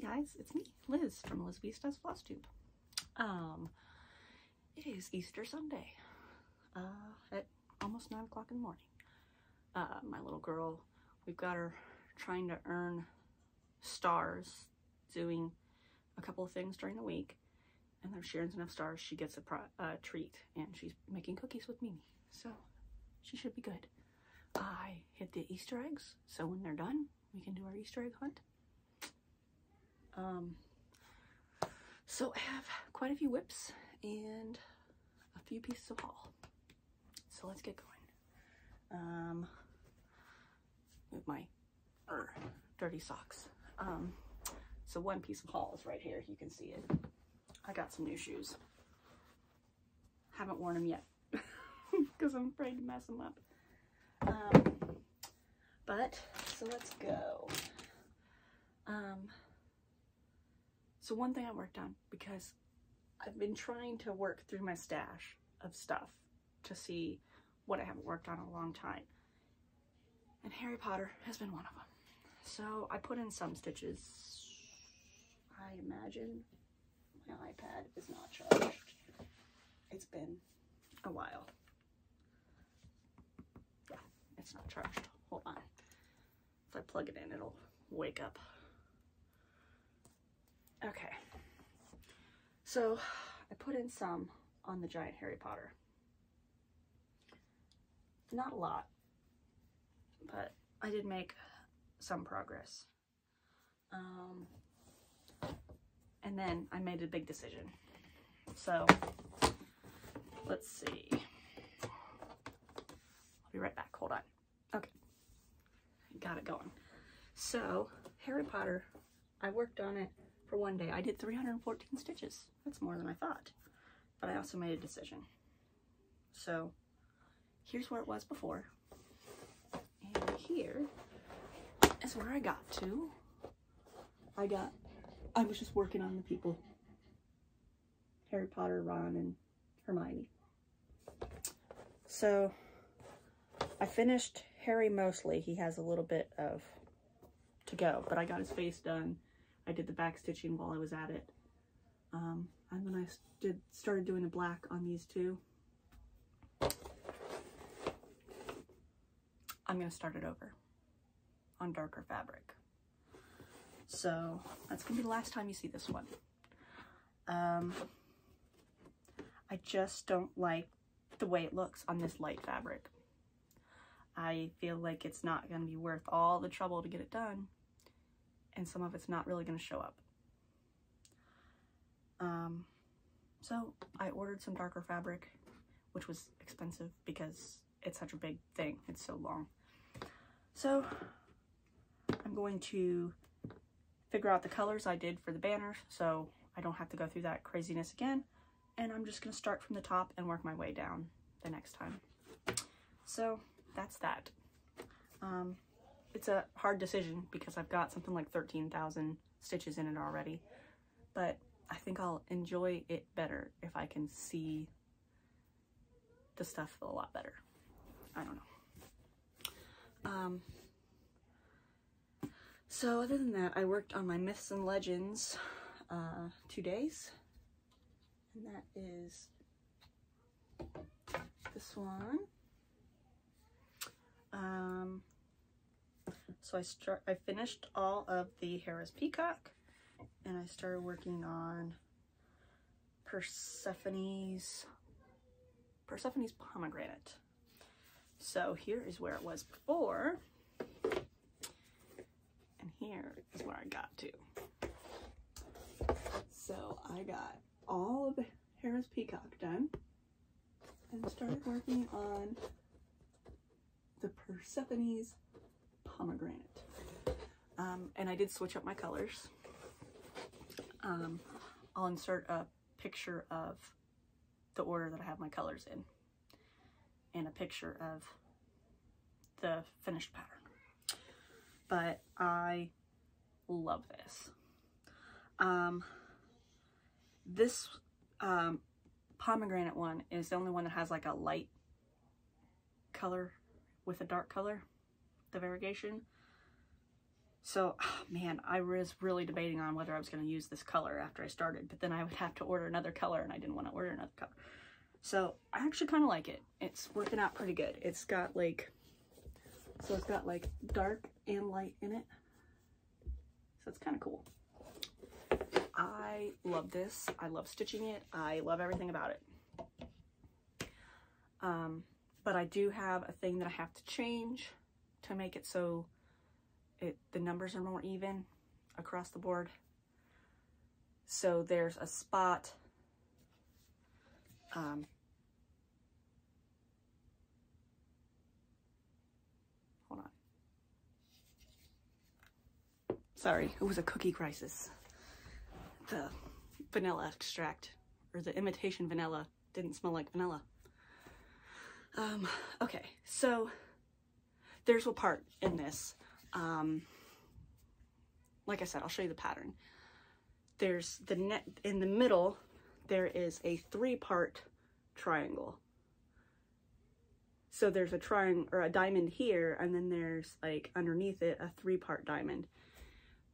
guys, it's me, Liz from Liz Does FlossTube. It is Easter Sunday at almost 9 o'clock in the morning. My little girl, we've got her trying to earn stars, doing a couple of things during the week, and if she earns enough stars, she gets a treat, and she's making cookies with Mimi, so she should be good. I hid the Easter eggs, so when they're done, we can do our Easter egg hunt. So I have quite a few whips and a few pieces of haul. So let's get going. With my dirty socks. So one piece of haul is right here. You can see it. I got some new shoes. Haven't worn them yet because I'm afraid to mess them up. So let's go. So one thing I worked on, because I've been trying to work through my stash of stuff to see what I haven't worked on in a long time. And Harry Potter has been one of them. So I put in some stitches. I imagine my iPad is not charged. It's been a while. Yeah, it's not charged. Hold on. If I plug it in, it'll wake up. Okay. So I put in some on the giant Harry Potter. Not a lot, but I did make some progress. And then I made a big decision. So let's see. I'll be right back. Hold on. Okay. Got it going. So Harry Potter, I worked on it for one day. I did 314 stitches. That's more than I thought. But I also made a decision. So here's where it was before. And here is where I got to. I was just working on the people. Harry Potter, Ron, and Hermione. So I finished Harry mostly. He has a little bit of to go, but I got his face done. I did the back stitching while I was at it. And then I started doing the black on these two. I'm going to start it over on darker fabric. So that's going to be the last time you see this one. I just don't like the way it looks on this light fabric. I feel like it's not going to be worth all the trouble to get it done, and some of it's not really going to show up. So I ordered some darker fabric, which was expensive because it's such a big thing. It's so long. So I'm going to figure out the colors I did for the banners so I don't have to go through that craziness again. And I'm just going to start from the top and work my way down the next time. So that's that. It's a hard decision because I've got something like 13,000 stitches in it already, but I think I'll enjoy it better if I can see the stuff a lot better. I don't know. So other than that, I worked on my Myths and Legends 2 days, and that is this one. So I finished all of the Harris Peacock, and I started working on Persephone's Pomegranate. So here is where it was before, and here is where I got to. So I got all of the Harris Peacock done and started working on the Persephone's Pomegranate. And I did switch up my colors. I'll insert a picture of the order that I have my colors in and a picture of the finished pattern. But I love this. This pomegranate one is the only one that has like a light color with a dark color, the variegation. So, oh man, I was really debating on whether I was going to use this color after I started, but then I would have to order another color, and I didn't want to order another color. So, I actually kind of like it. It's working out pretty good. It's got like, so it's got like dark and light in it. So, it's kind of cool. I love this. I love stitching it. I love everything about it. But I do have a thing that I have to change to make it so the numbers are more even across the board. So there's a spot hold on. Sorry, it was a cookie crisis. The vanilla extract, or the imitation vanilla, didn't smell like vanilla. Okay, so there's a part in this. Like I said, I'll show you the pattern. There's the net in the middle. There is a 3-part triangle. So there's a triangle or a diamond here, and then there's like underneath it a 3-part diamond.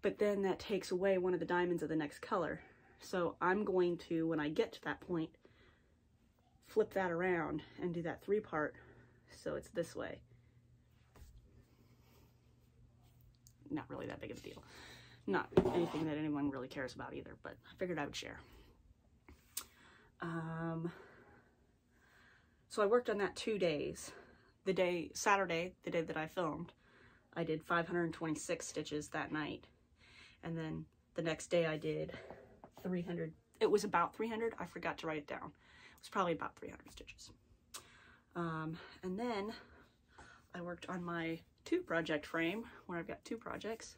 But then that takes away one of the diamonds of the next color. So I'm going to, when I get to that point, flip that around and do that 3-part so it's this way. Not really that big of a deal. Not anything that anyone really cares about either, but I figured I would share. So I worked on that 2 days. Saturday, the day that I filmed, I did 526 stitches that night. And then the next day I did 300. It was about 300. I forgot to write it down. It was probably about 300 stitches. And then I worked on my 2 project frame where I've got 2 projects.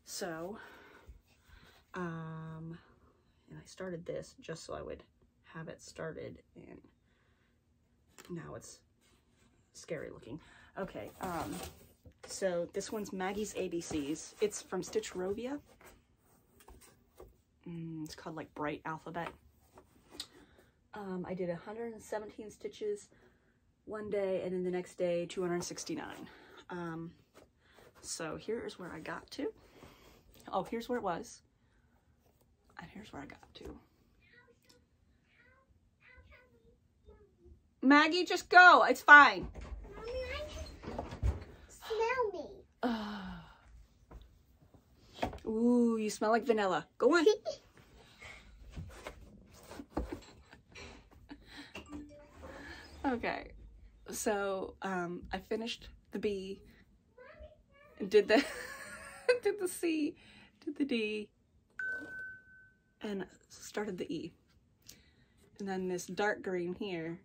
So, and I started this just so I would have it started, and now it's scary looking. Okay, so this one's Maggie's ABCs. It's from Stitch Rovia. It's called like Bright Alphabet. I did 117 stitches one day, and then the next day 269. So here is where I got to. Oh, here's where it was. And here's where I got to. Maggie, just go. It's fine. Mommy, I can smell me. Ooh, you smell like vanilla. Go on. Okay. So, I finished the B, did the did the C, did the D, and started the E. And then this dark green here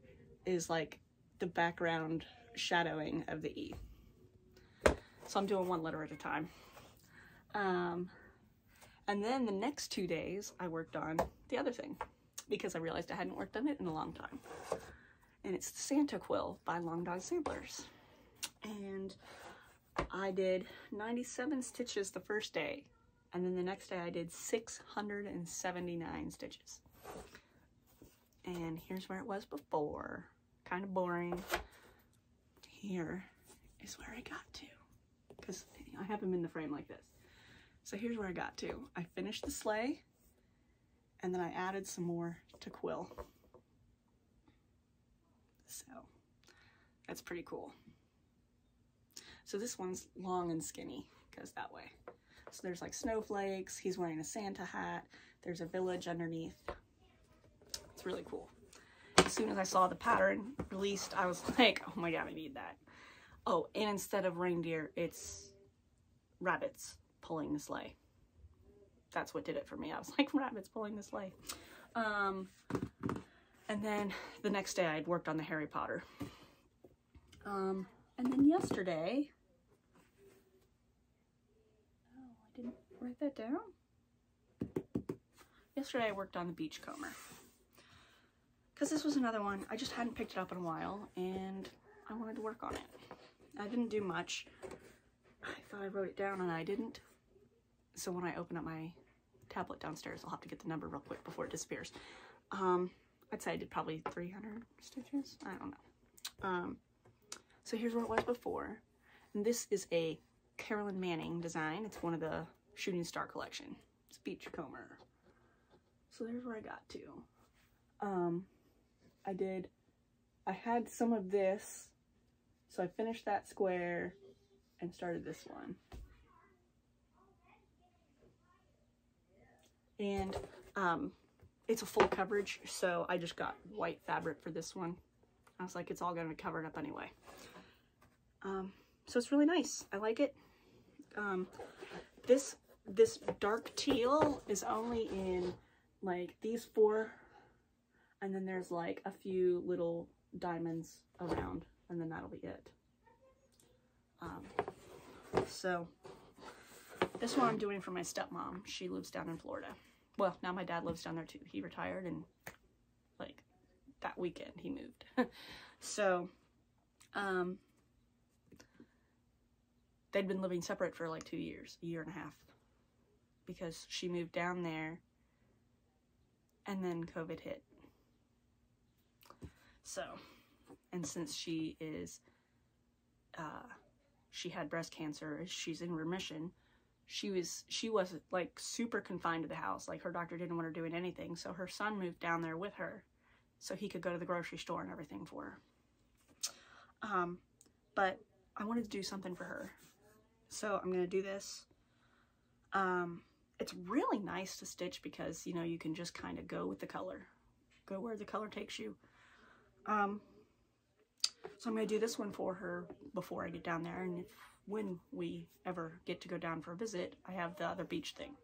is like the background shadowing of the E. So I'm doing 1 letter at a time. And then the next 2 days I worked on the other thing because I realized I hadn't worked on it in a long time. And it's the Santa Quill by Long Dog Samplers. And I did 97 stitches the first day, and then the next day I did 679 stitches. And here's where it was before. Kind of boring. Here is where I got to, because I have them in the frame like this. So here's where I got to. I finished the sleigh, and then I added some more to quill. So that's pretty cool. So this one's long and skinny, goes that way. So there's like snowflakes, he's wearing a Santa hat, there's a village underneath. It's really cool. As soon as I saw the pattern released, I was like, oh my god, I need that. Oh, and instead of reindeer, it's rabbits pulling the sleigh. That's what did it for me. I was like, rabbits pulling the sleigh. And then the next day I'd worked on the Harry Potter. And then yesterday, oh, I didn't write that down. Yesterday I worked on the Beachcomber. Because this was another one, I just hadn't picked it up in a while, and I wanted to work on it. I didn't do much. I thought I wrote it down and I didn't. So when I open up my tablet downstairs, I'll have to get the number real quick before it disappears. I'd say I did probably 300 stitches. I don't know. So here's where it was before. And this is a Carolyn Manning design. It's one of the Shooting Star collection. It's Beachcomber. So there's where I got to. I had some of this, so I finished that square and started this one. And it's a full coverage, so I just got white fabric for this one. I was like, it's all gonna be covered up anyway. So it's really nice. I like it. This dark teal is only in like these 4, and then there's like a few little diamonds around, and then that'll be it. So this one I'm doing for my stepmom. She lives down in Florida. Well, now my dad lives down there too. He retired, and like that weekend he moved. So they'd been living separate for like 2 years, a year and a half, because she moved down there and then COVID hit. So, and since she is, she had breast cancer, she's in remission, she was like super confined to the house. Like her doctor didn't want her doing anything. So her son moved down there with her so he could go to the grocery store and everything for her. But I wanted to do something for her. So I'm going to do this. It's really nice to stitch because, you know, you can just kind of go with the color. Go where the color takes you. So I'm going to do this one for her before I get down there. And when we ever get to go down for a visit, I have the other beach thing.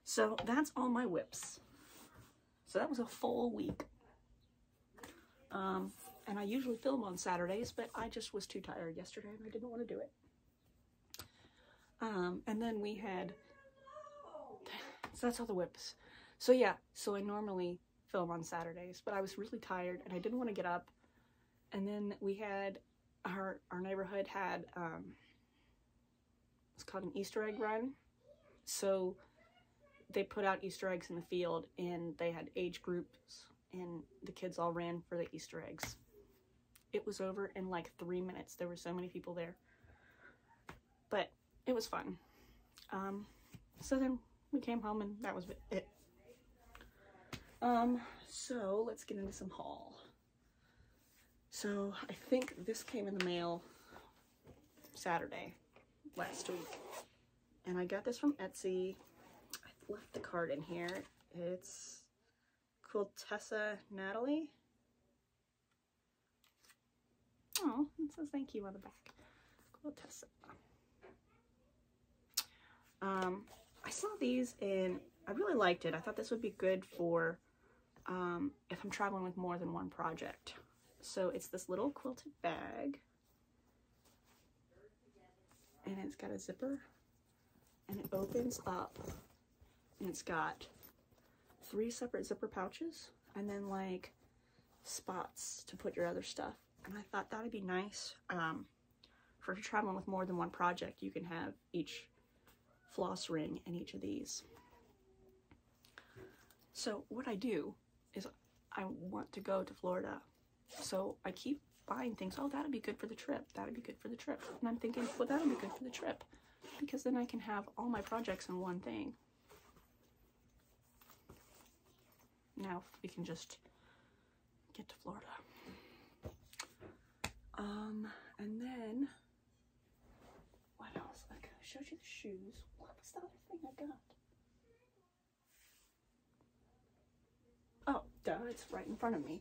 So that's all my whips. So that was a full week. And I usually film on Saturdays, but I just was too tired yesterday and I didn't want to do it. And then we had, so that's all the whips. So yeah, so I normally film on Saturdays, but I was really tired and I didn't want to get up. And then we had, our neighborhood had, it's called an Easter egg run. So they put out Easter eggs in the field and they had age groups and the kids all ran for the Easter eggs. It was over in like 3 minutes. There were so many people there, but it was fun. So then we came home and that was it. So let's get into some haul. So I think this came in the mail Saturday last week, and I got this from Etsy. I left the card in here. It's Quiltessa Natalie. Oh, it says thank you on the back. Quiltessa. I saw these and I really liked it. I thought this would be good for if I'm traveling with more than one project. So it's this little quilted bag, and it's got a zipper, and it opens up, and it's got 3 separate zipper pouches, and then like spots to put your other stuff. And I thought that'd be nice for traveling with more than one project. You can have each floss ring in each of these. So what I do is I want to go to Florida, so I keep buying things. Oh, that'd be good for the trip. That'd be good for the trip. And I'm thinking, well, that'll be good for the trip because then I can have all my projects in one thing. Now we can just get to Florida. And then what else? I showed you the shoes. What was the other thing I got? Oh, duh, it's right in front of me.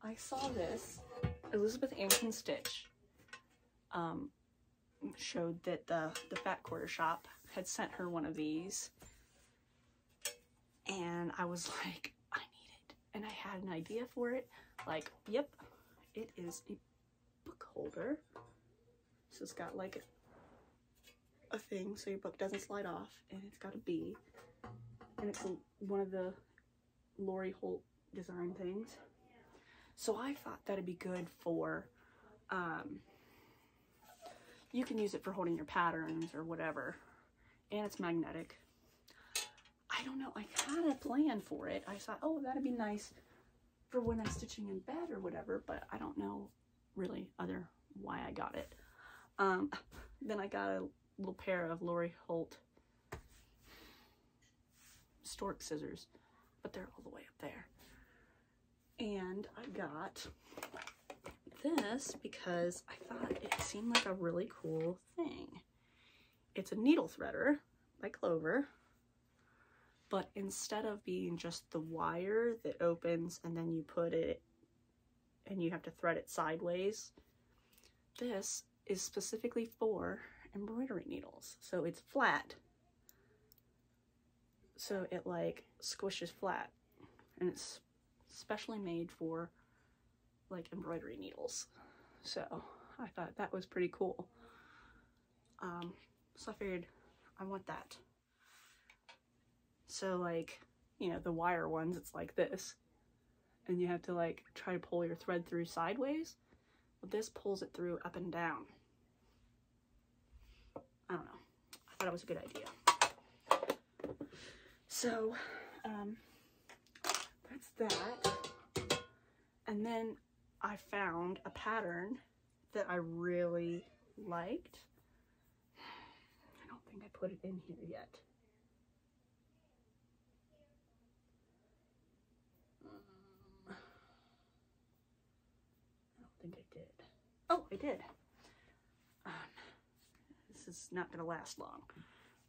I saw this. Elizabeth Ann Can Stitch showed that the Fat Quarter Shop had sent her one of these. And I was like, I need it. And I had an idea for it. Like, yep, it is a book holder. So it's got like a thing so your book doesn't slide off. And it's got a bee. And it's one of the Laurie Holt design things. So I thought that'd be good for, you can use it for holding your patterns or whatever. And it's magnetic. I don't know, I had a plan for it. I thought, oh, that'd be nice for when I'm stitching in bed or whatever, but I don't know really why I got it. Then I got a little pair of Laurie Holt Stork scissors, but they're all the way up there. And I got this because I thought it seemed like a really cool thing. It's a needle threader by Clover, but instead of being just the wire that opens and then you put it and you have to thread it sideways, this is specifically for embroidery needles. So it's flat, so it like squishes flat, and it's specially made for like embroidery needles. So I thought that was pretty cool. So I figured I want that. So like, you know, the wire ones, it's like this, and you have to like try to pull your thread through sideways. Well, this pulls it through up and down. I don't know. I thought it was a good idea. So, that's that. And then I found a pattern that I really liked. I don't think I put it in here yet. I don't think I did. Oh, I did. This is not going to last long.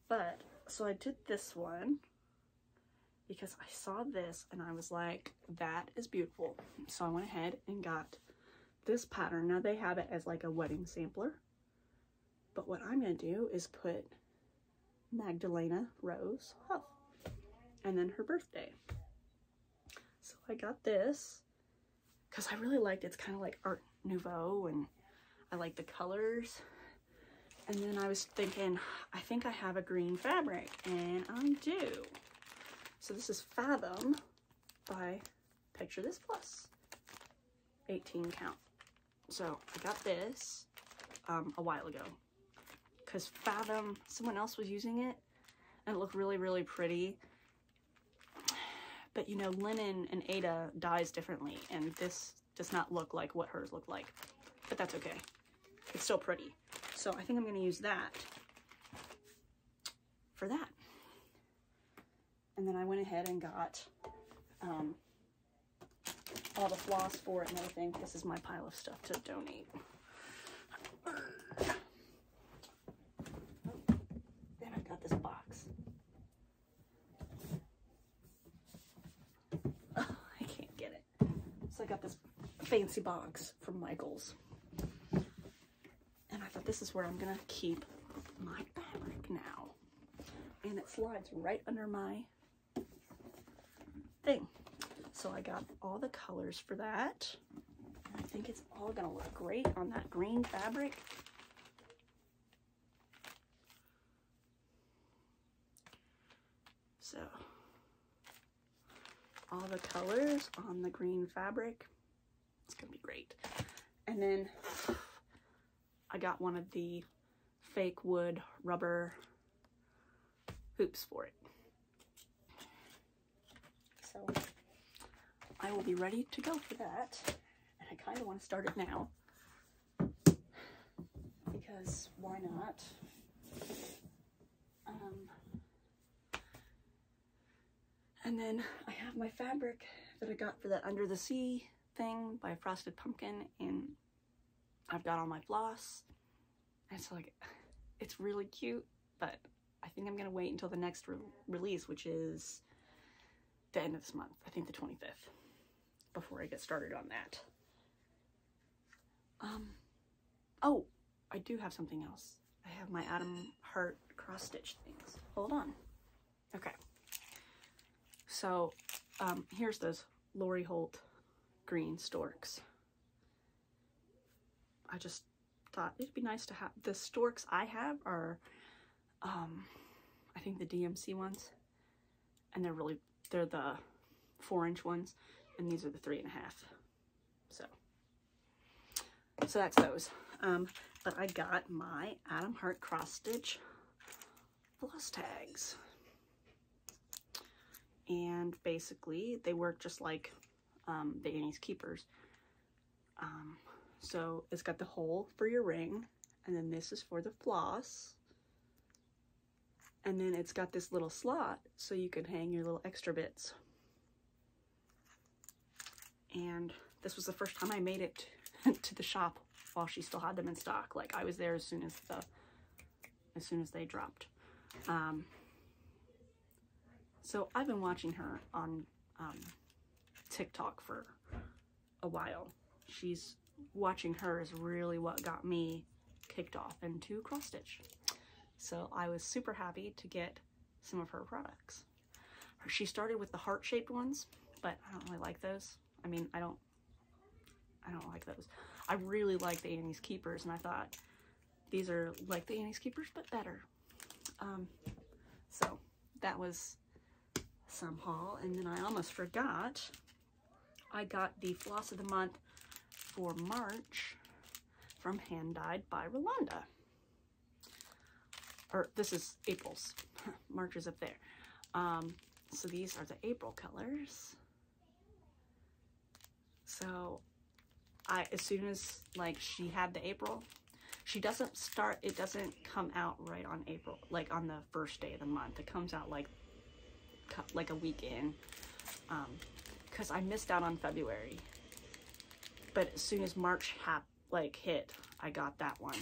But, so I did this one because I saw this and I was like, that is beautiful. So I went ahead and got this pattern. Now they have it as like a wedding sampler, but what I'm going to do is put Magdalena Rose Huff and then her birthday. So I got this because I really liked it. It's kind of like Art Nouveau and I like the colors. And then I was thinking, I think I have a green fabric, and I do. So this is Fathom by Picture This Plus, 18 count. So I got this a while ago because Fathom, someone else was using it and it looked really, really pretty. But you know, linen and Ada dyes differently, and this does not look like what hers looked like, but that's okay. It's still pretty. So I think I'm going to use that for that. And then I went ahead and got all the floss for it and everything. This is my pile of stuff to donate. Then I got this box. Oh, I can't get it. So I got this fancy box from Michael's. And I thought, this is where I'm gonna keep my fabric now. And it slides right under my thing. So I got all the colors for that. And I think it's all gonna look great on that green fabric. So, all the colors on the green fabric. It's gonna be great. And then I got one of the fake wood rubber hoops for it. So I will be ready to go for that. And I kind of want to start it now because why not? And then I have my fabric that I got for that Under the Sea thing by Frosted Pumpkin, and I've got all my floss. And so like, it's really cute, but I think I'm gonna wait until the next release, which is the end of this month. I think the 25th, before I get started on that. Oh, I do have something else. I have my Adam Hart cross stitch things. Hold on. Okay. So, here's those Laurie Holt green storks. I just thought it'd be nice to have. The storks I have are, I think the DMC ones, and they're the 4-inch ones, and these are the 3.5. So that's those. But I got my Adam Hart cross stitch floss tags, and basically they work just like the Annie's Keepers. So it's got the hole for your ring, And then this is for the floss. And then it's got this little slot so you can hang your little extra bits. And this was the first time I made it to the shop while she still had them in stock. Like, I was there as soon as they dropped. So I've been watching her on TikTok for a while. Watching her is really what got me kicked off into cross stitch. So I was super happy to get some of her products. She started with the heart-shaped ones, but I don't really like those. I mean, I don't like those. I really like the Annie's Keepers, and I thought these are like the Annie's Keepers, but better. So that was some haul. And then I almost forgot, I got the Floss of the Month for March from Hand Dyed by Rolanda. Or this is April's. March is up there. So these are the April colors. So as soon as like she had the April, it doesn't come out right on April, like on the first day of the month. It comes out like a week in, because I missed out on February. But as soon as March hit, I got that one.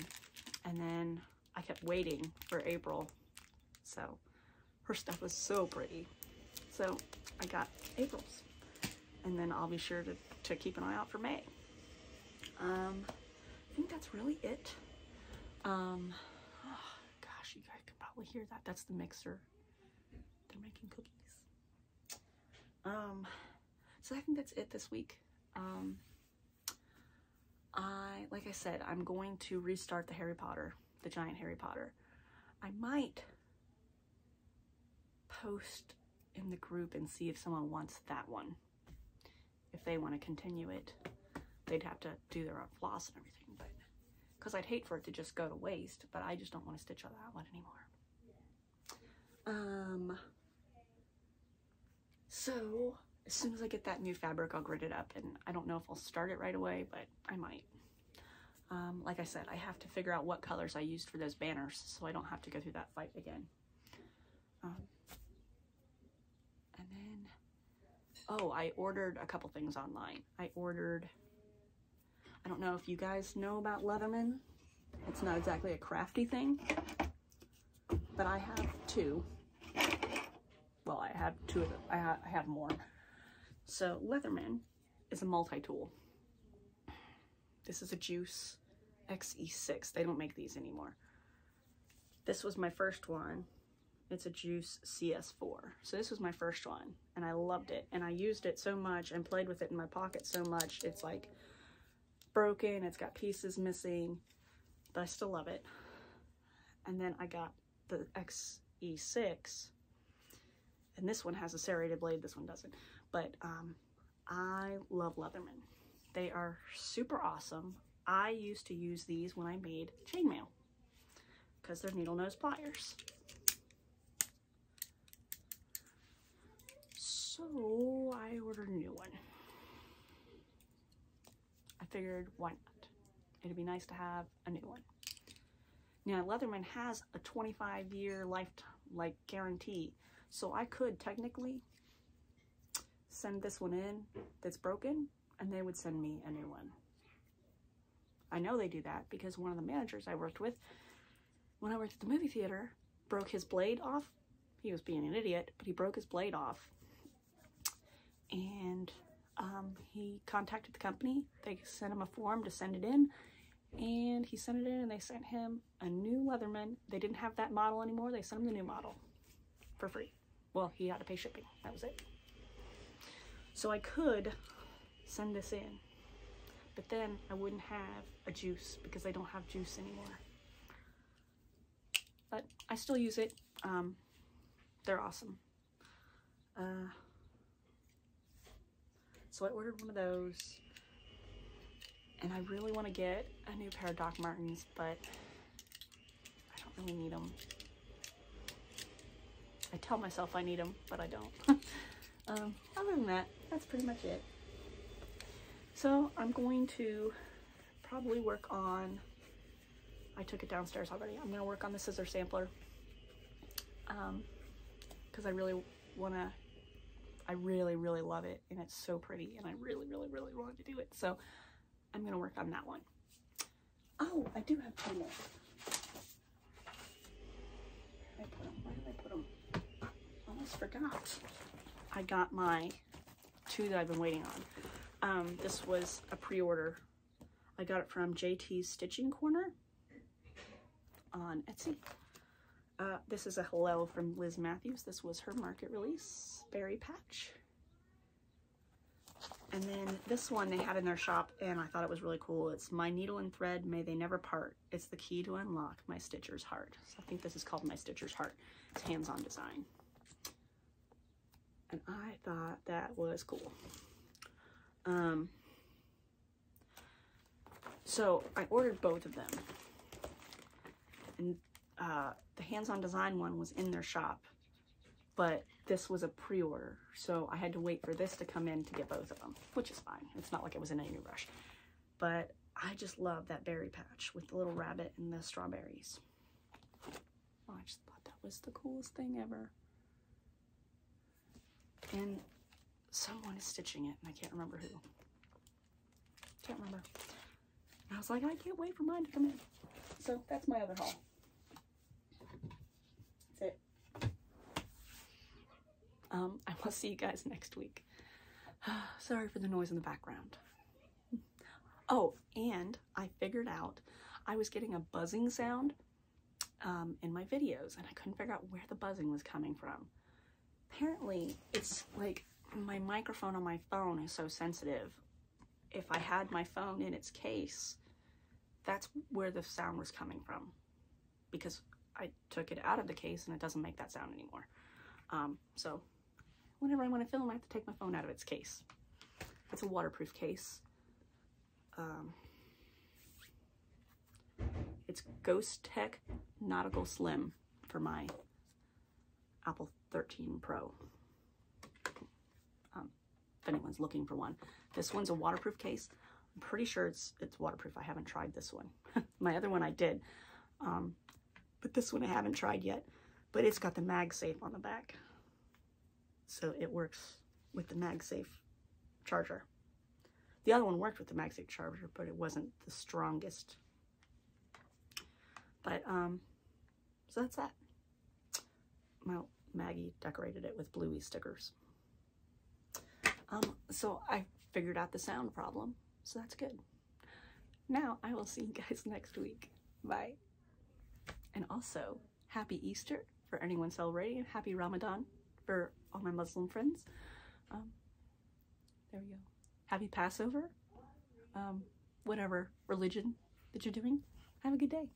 And then I kept waiting for April. So her stuff was so pretty. So I got April's. And then I'll be sure to keep an eye out for May. I think that's really it. Oh, gosh, you guys can probably hear that. That's the mixer. They're making cookies. So I think that's it this week. Like I said, I'm going to restart the giant Harry Potter. I might post in the group and see if someone wants that one. If they want to continue it, they'd have to do their own floss and everything, but because I'd hate for it to just go to waste, but I just don't want to stitch on that one anymore. So as soon as I get that new fabric, I'll grit it up, and I don't know if I'll start it right away, but I might. Like I said, I have to figure out what colors I used for those banners so I don't have to go through that fight again. And then, oh, I ordered a couple things online. I don't know if you guys know about Leatherman. It's not exactly a crafty thing, but I have two. Well, I have two of them. I have more. So Leatherman is a multi-tool. This is a Juice XE6. They don't make these anymore. This was my first one. It's a Juice CS4. So this was my first one, and I loved it. And I used it so much and played with it in my pocket so much. It's like broken. It's got pieces missing, but I still love it. And then I got the XE6, and this one has a serrated blade. This one doesn't. But I love Leatherman. They are super awesome. I used to use these when I made chainmail because they're needle nose pliers. So I ordered a new one. I figured, why not? It'd be nice to have a new one. Now, Leatherman has a 25-year lifetime guarantee, so I could technically send this one in that's broken, and they would send me a new one. I know they do that because one of the managers I worked with, when I worked at the movie theater, broke his blade off. He was being an idiot, but he broke his blade off. And he contacted the company. They sent him a form to send it in, and he sent it in, and they sent him a new Leatherman. They didn't have that model anymore. They sent him the new model for free. Well, he had to pay shipping. That was it. So I could send this in, but then I wouldn't have a Juice because they don't have Juice anymore. But I still use it. They're awesome. So I ordered one of those, and I really want to get a new pair of Doc Martens, but I don't really need them. I tell myself I need them, but I don't. Other than that, that's pretty much it. So I'm going to probably work on I took it downstairs already. I'm gonna work on the scissor sampler because I really really love it, and it's so pretty, and I really wanted to do it. So I'm gonna work on that one. Oh, I do have 2 more. Where did I put them? Almost forgot. I got my 2 that I've been waiting on. This was a pre-order. I got it from JT's Stitching Corner on Etsy. This is a hello from Liz Matthews. This was her market release, Berry Patch. And then this one they had in their shop, and I thought it was really cool. It's My Needle and Thread, May They Never Part. It's the key to unlock my Stitcher's heart. So I think this is called My Stitcher's Heart. It's hands-on design. And I thought that was cool. So I ordered both of them. And the hands-on design one was in their shop, but this was a pre-order, so I had to wait for this to come in to get both of them, which is fine. It's not like it was in any rush. But I just love that berry patch with the little rabbit and the strawberries. Oh, I just thought that was the coolest thing ever. And someone is stitching it, and I can't remember who. Can't remember. And I was like, I can't wait for mine to come in. So that's my other haul. That's it. I will see you guys next week. Sorry for the noise in the background. Oh, and I figured out I was getting a buzzing sound in my videos, and I couldn't figure out where the buzzing was coming from. Apparently, it's like my microphone on my phone is so sensitive. If I had my phone in its case, that's where the sound was coming from, because I took it out of the case and it doesn't make that sound anymore. So whenever I want to film, I have to take my phone out of its case. It's a waterproof case. It's Ghost Tech Nautical Slim for my Apple 13 Pro. If anyone's looking for one. This one's a waterproof case. I'm pretty sure it's waterproof. I haven't tried this one. My other one I did. But this one I haven't tried yet. But it's got the MagSafe on the back. So it works with the MagSafe charger. The other one worked with the MagSafe charger, but it wasn't the strongest. But, so that's that. Well, Maggie decorated it with bluey stickers. So I figured out the sound problem, so that's good. Now I will see you guys next week. Bye. And also, happy Easter for anyone celebrating, and happy Ramadan for all my Muslim friends. There we go. Happy Passover. Whatever religion that you're doing. Have a good day.